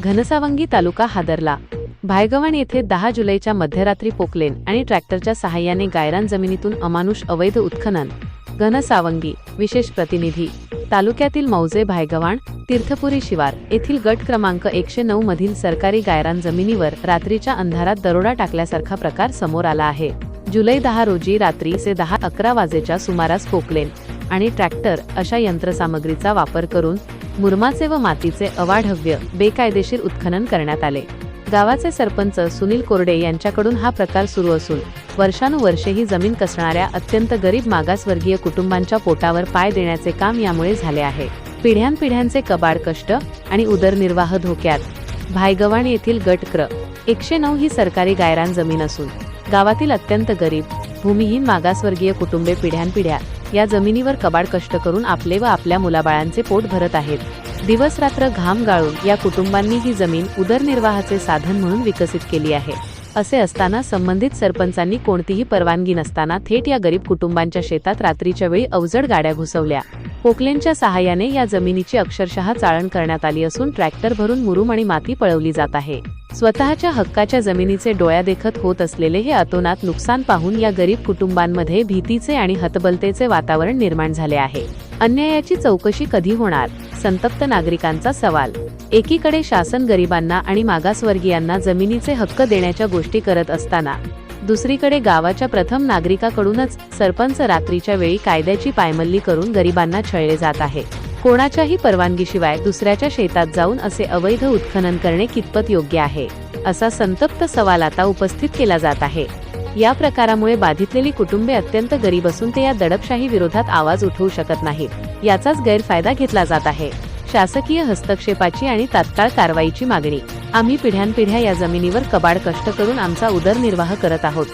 घनसावंगी तालुका हादरला। भायगव्हाण येथे 10 जुलैच्या मध्यरात्री पोकलेन आणि ट्रॅक्टरच्या सहाय्याने गायरान जमिनीतून अमानुष अवैध उत्खनन। घनसावंगी विशेष प्रतिनिधी तालुक्यातील मौजे भायगव्हाण तीर्थपुरी शिवार येथील गट क्रमांक 109 मधील सरकारी गायरान जमिनीवर रात्रीच्या अंधारात दरोडा टाकल्यासारखा प्रकार समोर आला आहे। जुलै 10 रोजी रात्री 10:11 वाजेच्या सुमारास पोकलेन आणि ट्रॅक्टर अशा यंत्रसामग्रीचा वापर करून मुरमाचे व मातीचे अवाढव्य बेकायदेशीर उत्खनन करण्यात आले। गावाचे सरपंच सुनील कोरडे यांच्याकडून हा प्रकार सुरू असून वर्षानुवर्षे ही जमीन कसणाऱ्या अत्यंत गरीब मागासवर्गीय कुटुंबांच्या पोटावर पाय देण्याचे काम यामुळे झाले आहे। पिढ्यानपिढ्यांचे कबाड कष्ट आणि उदरनिर्वाह धोक्यात। भायगव्हाण येथील गट क्र. 109 ही सरकारी गायरान जमीन असून गावातील अत्यंत गरीब भूमिहीन मागासवर्गीय कुटुंबे पिढ्यानपिढ्या या जमिनीवर कबाड कष्ट करून आपले व आपल्या मुलाबाळांचे पोट भरत आहेत। दिवस रात्र घाम गाळून या कुटुंबांनी ही जमीन उदरनिर्वाहाचे साधन म्हणून विकसित केली आहे। असे असताना संबंधित सरपंचांनी कोणतीही परवानगी नसताना थेट या गरीब कुटुंबांच्या शेतात रात्रीच्या वेळी अवजड गाड्या घुसवल्या। पोकलेनच्या सहाय्याने या जमिनीची अक्षरशः चाळण करण्यात आली असून ट्रॅक्टर भरून मुरुम आणि माती पळवली जात आहे। स्वतःच्या हक्काच्या जमिनीचे डोळ्यादेखत होत असलेले हे अतोनात नुकसान पाहून या गरीब कुटुंबांमध्ये भीतीचे आणि हतबलतेचे वातावरण निर्माण झाले आहे। अन्यायाची चौकशी कधी होणार? संतप्त नागरिकांचा सवाल। एकीकडे शासन गरिबांना आणि मागासवर्गीयांना जमिनीचे हक्क देण्याच्या गोष्टी करत असताना दुसरीकडे गावाच्या प्रथम नागरिकाकडूनच सरपंच रात्रीच्या वेळी कायद्याची पायमल्ली करून गरिबांना छळले जात आहे। कोणाच्याही परवानगीशिवाय दुसऱ्याच्या शेतात जाऊन असे अवैध उत्खनन करणे कितपत योग्य आहे, असा संतप्त सवाल आता उपस्थित केला जात आहे। या प्रकारामुळे बाधितलेली कुटुंबे अत्यंत गरीब असून ते या दडपशाही विरोधात आवाज उठवू शकत नाहीत। याचाच गैरफायदा घेतला जात आहे। शासकीय हस्तक्षेपाची आणि तात्काळ कारवाईची मागणी। आम्ही पिढ्यानपिढ्या या जमिनीवर कबाड कष्ट करून आमचा उदरनिर्वाह करत आहोत।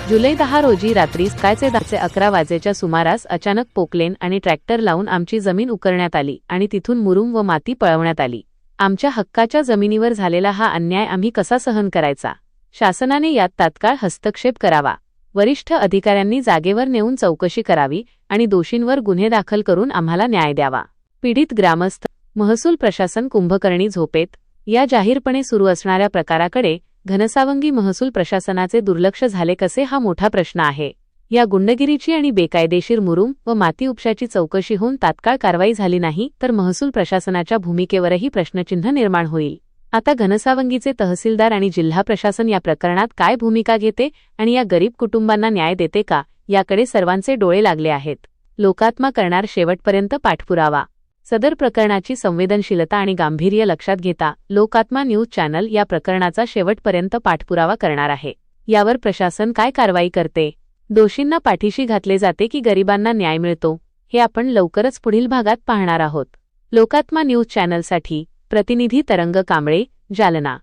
जुलै 10 रोजी रात्री सकाळचे 10:11 वाजेच्या सुमारास अचानक पोकलेन आणि ट्रॅक्टर लावून आमची जमीन उकरण्यात आली आणि तिथून मुरुम व माती पळवण्यात आली। आमच्या हक्काच्या जमिनीवर झालेला हा अन्याय आम्ही कसा सहन करायचा? शासनाने यात तात्काळ हस्तक्षेप करावा। वरिष्ठ अधिकाऱ्यांनी जागेवर नेऊन चौकशी करावी आणि दोषींवर गुन्हे दाखल करून आम्हाला न्याय द्यावा। पीडित ग्रामस्थ। महसूल प्रशासन कुंभकर्णी झोपेत। या जाहीरपणे सुरू असणाऱ्या प्रकाराकडे घनसावंगी महसूल प्रशासनाचे दुर्लक्ष झाले कसे हा मोठा प्रश्न आहे। या गुंडगिरीची आणि बेकायदेशीर मुरुम व माती उपशाची चौकशी होऊन तात्काळ कारवाई झाली नाही तर महसूल प्रशासनाच्या भूमिकेवरही प्रश्नचिन्ह निर्माण होईल। आता घनसावंगीचे तहसीलदार आणि जिल्हा प्रशासन या प्रकरणात काय भूमिका घेते आणि या गरीब कुटुंबांना न्याय देते का, याकडे सर्वांचे डोळे लागले आहेत। लोकात्मा करणार शेवटपर्यंत पाठपुरावा। सदर प्रकरणाची संवेदनशीलता आणि गांभीर्य लक्षात घेता लोकात्मा न्यूज चॅनल या प्रकरणाचा शेवटपर्यंत पाठपुरावा करणार आहे। यावर प्रशासन काय कारवाई करते, दोषींना पाठीशी घातले जाते की गरिबांना न्याय मिळतो, हे आपण लवकरच पुढील भागात पाहणार आहोत। लोकात्मा न्यूज चॅनलसाठी प्रतिनिधी तरंग कांबळे, जालना।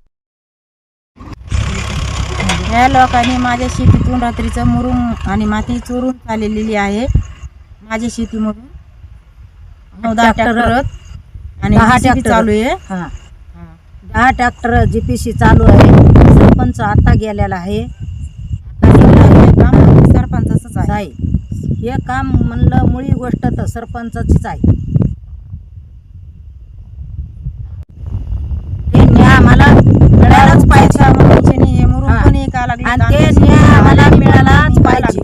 या लोकांनी माझ्या शेतीतून रात्रीचं मुरुम आणि माती चोरून चाललेली आहे। माझ्या शेतीमधून 10 ट्रॅक्टर आणि 10 ट्रॅक्टर चालू आहे। 10 ट्रॅक्टर जीपीसी चालू आहे। सरपंच आता गेलेला आहे। हे काम सरपंचाचंच आहे। हे काम म्हणलं मुळी गोष्ट तर सरपंचाचीच आहे। ते न्याय आम्हाला मिळालाच पाहिजे। हे मुरुम पण एका लागले आणि ते न्याय आम्हाला मिळालाच पाहिजे।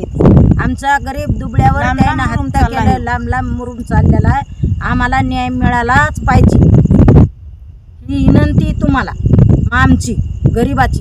आमचा गरीब दुबळ्यावर त्यांना हत्या केलं, लांब लांब मुरुम चाललेला आहे। आम्हाला न्याय मिळालाच पाहिजे ही विनंती तुम्हाला आमची गरिबाची।